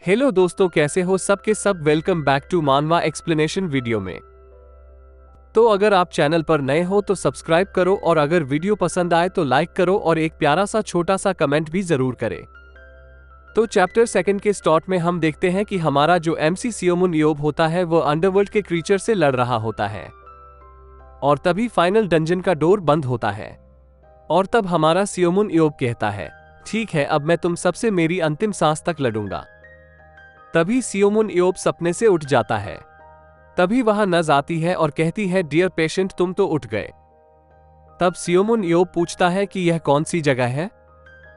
Hello दोस्तों, कैसे हो सब के सब। वेलकम बैक टू मानवा एक्सप्लेनेशन वीडियो में। तो अगर आप चैनल पर नए हो तो सब्सक्राइब करो और अगर वीडियो पसंद आए तो लाइक करो और एक प्यारा सा छोटा सा कमेंट भी जरूर करें। तो चैप्टर सेकंड के स्टार्ट में हम देखते हैं कि हमारा जो एमसी सियोमुन इयोब होता है वो अंडरवर्ल्ड के क्रीचर से लड़ रहा होता है और तभी फाइनल डंजन का डोर बंद होता है और तब हमारा सियोमुन इयोब कहता है, ठीक है, अब मैं तुम सबसे मेरी अंतिम सांस तक लड़ूंगा। तभी सियोमुन इयोब सपने से उठ जाता है। तभी वह नज आती है और कहती है, डियर पेशेंट, तुम तो उठ गए। तब सियोमुन इयोब पूछता है कि यह कौन सी जगह है।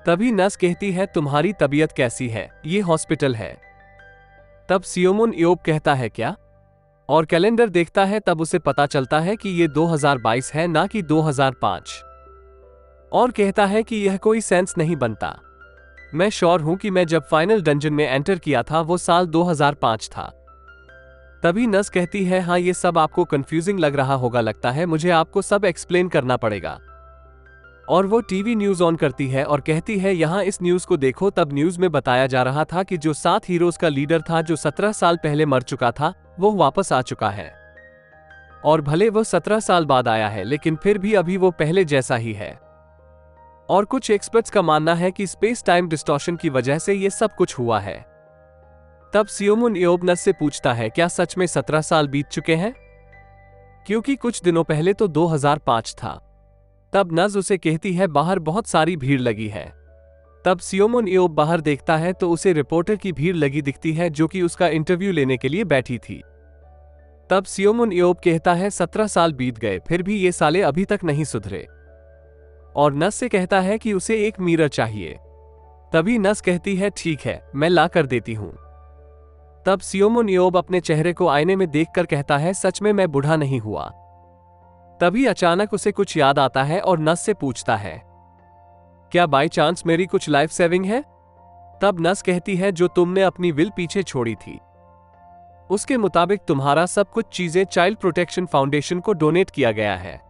तभी नर्स कहती है, तुम्हारी तबीयत कैसी है, ये हॉस्पिटल है। तब सियोमुन इयोब कहता है, क्या? और कैलेंडर देखता है। तब उसे पता चलता है कि ये 2022 है, ना कि 2005। और कहता है कि यह कोई सेंस नहीं बनता। मैं श्योर हूं कि मैं जब फाइनल डंजन में एंटर किया था वो साल 2005 था। तभी नर्स कहती है, हाँ, ये सब आपको कंफ्यूजिंग लग रहा होगा, लगता है मुझे आपको सब एक्सप्लेन करना पड़ेगा। और वो टीवी न्यूज ऑन करती है और कहती है, यहाँ इस न्यूज को देखो। तब न्यूज में बताया जा रहा था कि जो 7 हीरोज का लीडर था, जो 17 साल पहले मर चुका था, वो वापस आ चुका है। और भले वो 17 साल बाद आया है, लेकिन फिर भी अभी वो पहले जैसा ही है। और कुछ एक्सपर्ट्स का मानना है कि स्पेस टाइम डिस्टॉर्शन की वजह से ये सब कुछ हुआ है। तब सियोमुन इयोब नस से पूछता है, क्या सच में 17 साल बीत चुके हैं? क्योंकि कुछ दिनों पहले तो 2005 था। तब नज उसे कहती है, बाहर बहुत सारी भीड़ लगी है। तब सियोमुन इयोब बाहर देखता है तो उसे रिपोर्टर की भीड़ लगी दिखती है, जो कि उसका इंटरव्यू लेने के लिए बैठी थी। तब सियोमुन इयोब कहता है, 17 साल बीत गए, फिर भी ये साले अभी तक नहीं सुधरे। और नस से कहता है कि उसे एक मिरर चाहिए। तभी नस कहती है, ठीक है, मैं ला कर देती हूं। तब सियोमुन इयोब अपने चेहरे को आईने में देखकर कहता है, सच में मैं बूढ़ा नहीं हुआ। तभी अचानक उसे कुछ याद आता है और नस से पूछता है, क्या बाय चांस मेरी कुछ लाइफ सेविंग है? तब नस कहती है, जो तुमने अपनी विल पीछे छोड़ी थी उसके मुताबिक तुम्हारा सब कुछ चीजें चाइल्ड प्रोटेक्शन फाउंडेशन को डोनेट किया गया है।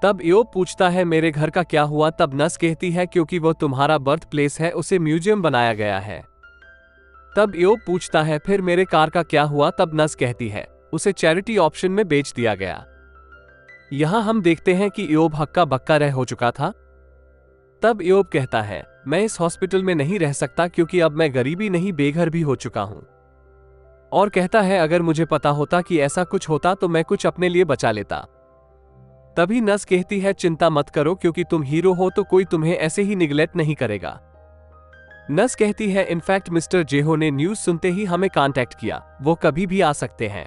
तब इयोब पूछता है, मेरे घर का क्या हुआ? तब नस कहती है, क्योंकि वो तुम्हारा बर्थ प्लेस है, उसे म्यूजियम बनाया गया है। तब इयोब पूछता है, फिर मेरे कार का क्या हुआ? तब नस कहती है, उसे चैरिटी ऑप्शन में बेच दिया गया। यहां हम देखते हैं कि इयोब हक्का बक्का रह हो चुका था। तब इयोब कहता है, मैं इस हॉस्पिटल में नहीं रह सकता, क्योंकि अब मैं गरीबी नहीं बेघर भी हो चुका हूं। और कहता है, अगर मुझे पता होता कि ऐसा कुछ होता तो मैं कुछ अपने लिए बचा लेता। तभी नस कहती है, चिंता मत करो, क्योंकि तुम हीरो हो तो कोई तुम्हें ऐसे ही निगलेक्ट नहीं करेगा। नस कहती है, इनफैक्ट मिस्टर जेहो ने न्यूज सुनते ही हमें कांटेक्ट किया, वो कभी भी आ सकते हैं।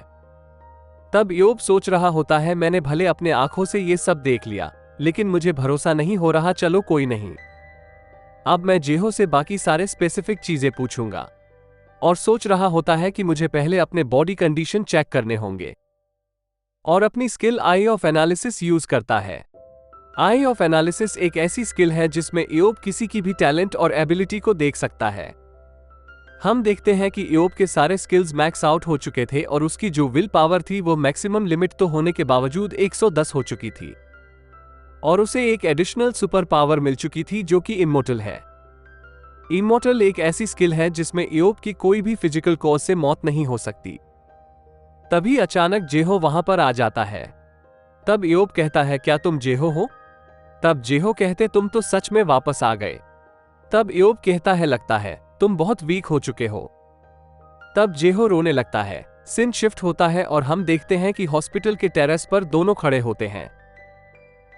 तब इयोब सोच रहा होता है, मैंने भले अपने आंखों से ये सब देख लिया, लेकिन मुझे भरोसा नहीं हो रहा। चलो कोई नहीं, अब मैं जेहो से बाकी सारे स्पेसिफिक चीजें पूछूंगा। और सोच रहा होता है कि मुझे पहले अपने बॉडी कंडीशन चेक करने होंगे और अपनी skill I of analysis use करता है। आई ऑफ एनालिसिस एक ऐसी स्किल है जिसमें इयोब किसी की भी टैलेंट और एबिलिटी को देख सकता है। हम देखते हैं कि इयोब के सारे स्किल्स मैक्स आउट हो चुके थे और उसकी जो विल पावर थी वो मैक्सिमम लिमिट तो होने के बावजूद 110 हो चुकी थी और उसे एक एडिशनल सुपर पावर मिल चुकी थी, जो कि इमोर्टल है। इमोर्टल एक ऐसी स्किल है जिसमें इयोब की कोई भी फिजिकल कॉज से मौत नहीं हो सकती। तभी अचानक जेहो वहां पर आ जाता है। तब इयोब कहता है, क्या तुम जेहो हो? तब जेहो कहते, तुम तो सच में वापस आ गए। तब इयोब कहता है, लगता है तुम बहुत वीक हो चुके हो। तब जेहो रोने लगता है। सीन शिफ्ट होता है और हम देखते हैं कि हॉस्पिटल के टेरेस पर दोनों खड़े होते हैं।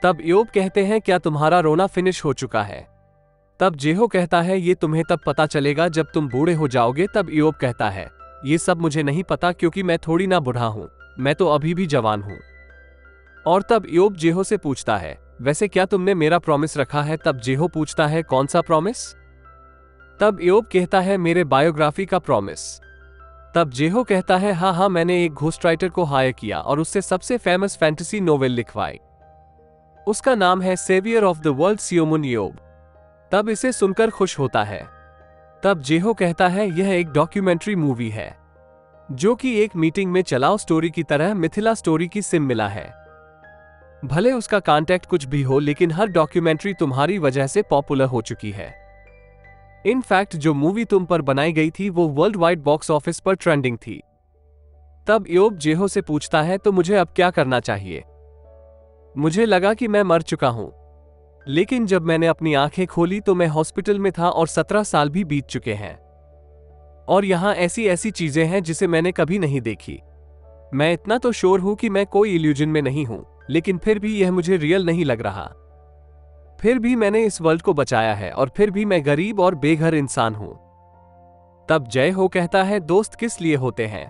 तब इयोब कहते हैं, क्या तुम्हारा रोना फिनिश हो चुका है? तब जेहो कहता है, ये तुम्हें तब पता चलेगा जब तुम बूढ़े हो जाओगे। तब इयोब कहता है, ये सब मुझे नहीं पता, क्योंकि मैं थोड़ी ना बूढ़ा हूं, मैं तो अभी भी जवान हूं। और तब इयोब जेहो से पूछता है, वैसे क्या तुमने मेरा प्रॉमिस रखा है? तब जेहो पूछता है, कौन सा प्रॉमिस? तब इयोब कहता है, मेरे बायोग्राफी का प्रॉमिस। तब जेहो कहता है, हाँ हाँ, मैंने एक घोस्ट राइटर को हायर किया और उससे सबसे फेमस फैंटेसी नोवेल लिखवाई। उसका नाम है सेवियर ऑफ द वर्ल्ड सियोमुन इयोब। तब इसे सुनकर खुश होता है। तब जेहो कहता है, यह एक डॉक्यूमेंट्री मूवी है, जो कि एक मीटिंग में चलाओ स्टोरी की तरह मिथिला स्टोरी की सिम मिला है। भले उसका कॉन्टेक्ट कुछ भी हो, लेकिन हर डॉक्यूमेंट्री तुम्हारी वजह से पॉपुलर हो चुकी है। इनफैक्ट जो मूवी तुम पर बनाई गई थी वो वर्ल्ड वाइड बॉक्स ऑफिस पर ट्रेंडिंग थी। तब इयोब जेहो से पूछता है, तो मुझे अब क्या करना चाहिए? मुझे लगा कि मैं मर चुका हूं, लेकिन जब मैंने अपनी आंखें खोली तो मैं हॉस्पिटल में था और 17 साल भी बीत चुके हैं। और यहां ऐसी ऐसी चीजें हैं जिसे मैंने कभी नहीं देखी। मैं इतना तो श्योर हूं कि मैं कोई इल्यूजन में नहीं हूं, लेकिन फिर भी यह मुझे रियल नहीं लग रहा। फिर भी मैंने इस वर्ल्ड को बचाया है और फिर भी मैं गरीब और बेघर इंसान हूं। तब जय हो कहता है, दोस्त किस लिए होते हैं?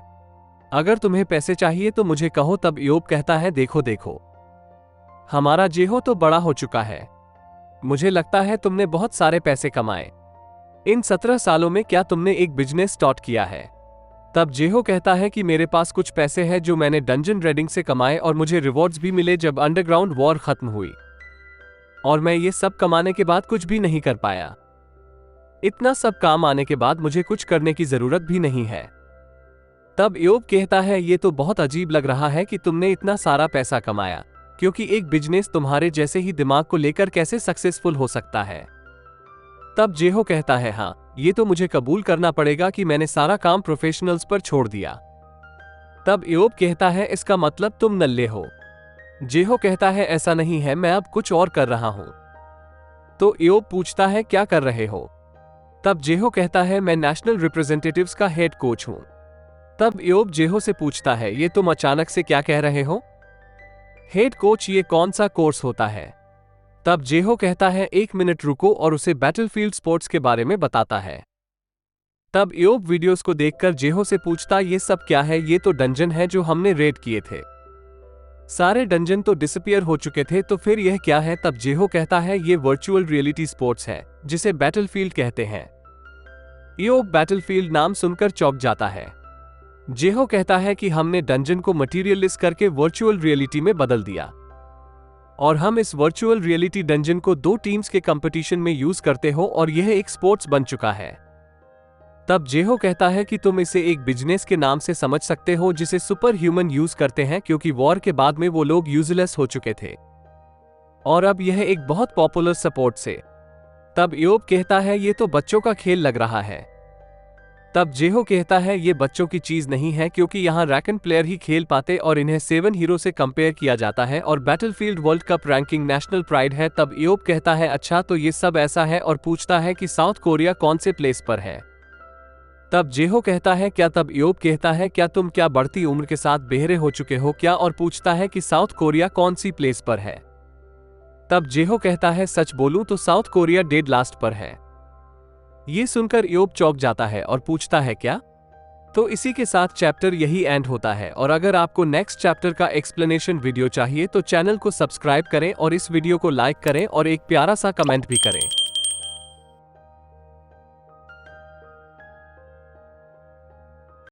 अगर तुम्हें पैसे चाहिए तो मुझे कहो। तब इयोब कहता है, देखो देखो, हमारा जेहो तो बड़ा हो चुका है। मुझे लगता है तुमने बहुत सारे पैसे कमाए। इन 17 सालों में क्या तुमने एक बिजनेस स्टार्ट किया है? तब जेहो कहता है कि मेरे पास कुछ पैसे हैं जो मैंने डंजन रेडिंग से कमाए और मुझे रिवॉर्ड्स भी मिले जब अंडरग्राउंड वॉर खत्म हुई, और मैं ये सब कमाने के बाद कुछ भी नहीं कर पाया। इतना सब काम आने के बाद मुझे कुछ करने की जरूरत भी नहीं है। तब इयोब कहता है, ये तो बहुत अजीब लग रहा है कि तुमने इतना सारा पैसा कमाया, क्योंकि एक बिजनेस तुम्हारे जैसे ही दिमाग को लेकर कैसे सक्सेसफुल हो सकता है? तब जेहो कहता है, हाँ, ये तो मुझे कबूल करना पड़ेगा कि मैंने सारा काम प्रोफेशनल्स पर छोड़ दिया। तब इयोब कहता है, इसका मतलब तुम नल्ले हो? जेहो कहता है, ऐसा नहीं है, मैं अब कुछ और कर रहा हूं। तो इयोब पूछता है, क्या कर रहे हो? तब जेहो कहता है, मैं नेशनल रिप्रेजेंटेटिव्स का हेड कोच हूं। तब इयोब जेहो से पूछता है, ये तुम अचानक से क्या कह रहे हो? हेड कोच, ये कौन सा कोर्स होता है? तब जेहो कहता है, 1 मिनट रुको, और उसे बैटलफील्ड स्पोर्ट्स के बारे में बताता है। तब इयोब वीडियोस को देखकर जेहो से पूछता, ये सब क्या है? ये तो डंजन है जो हमने रेड किए थे। सारे डंजन तो डिसअपीयर हो चुके थे, तो फिर यह क्या है? तब जेहो कहता है, ये वर्चुअल रियलिटी स्पोर्ट्स है जिसे बैटलफील्ड कहते हैं। इयोब बैटलफील्ड नाम सुनकर चौंक जाता है। जेहो कहता है कि हमने डंजन को मटीरियलिस्ट करके वर्चुअल रियलिटी में बदल दिया, और हम इस वर्चुअल रियलिटी डंजन को 2 टीम्स के कंपटीशन में यूज करते हो, और यह एक स्पोर्ट्स बन चुका है। तब जेहो कहता है कि तुम इसे एक बिजनेस के नाम से समझ सकते हो जिसे सुपर ह्यूमन यूज करते हैं, क्योंकि वॉर के बाद में वो लोग यूजलेस हो चुके थे, और अब यह एक बहुत पॉपुलर सपोर्ट से। तब इयोब कहता है, ये तो बच्चों का खेल लग रहा है। तब जेहो कहता है, ये बच्चों की चीज नहीं है, क्योंकि यहाँ रैकन प्लेयर ही खेल पाते और इन्हें 7 हीरो से कंपेयर किया जाता है, और battlefield world cup ranking national pride है। तब इयोब कहता है, अच्छा तो ये सब ऐसा है, और पूछता है कि साउथ कोरिया कौन से प्लेस पर है? तब जेहो कहता है, क्या? तब इयोब कहता है, क्या तुम क्या बढ़ती उम्र के साथ बेहरे हो चुके हो क्या? और पूछता है कि साउथ कोरिया कौन सी प्लेस पर है? तब जेहो कहता है, सच बोलूं तो साउथ कोरिया डेड लास्ट पर है। ये सुनकर इयोब चौंक जाता है और पूछता है, क्या? तो इसी के साथ चैप्टर यही एंड होता है। और अगर आपको नेक्स्ट चैप्टर का एक्सप्लेनेशन वीडियो चाहिए तो चैनल को सब्सक्राइब करें और इस वीडियो को लाइक करें और एक प्यारा सा कमेंट भी करें।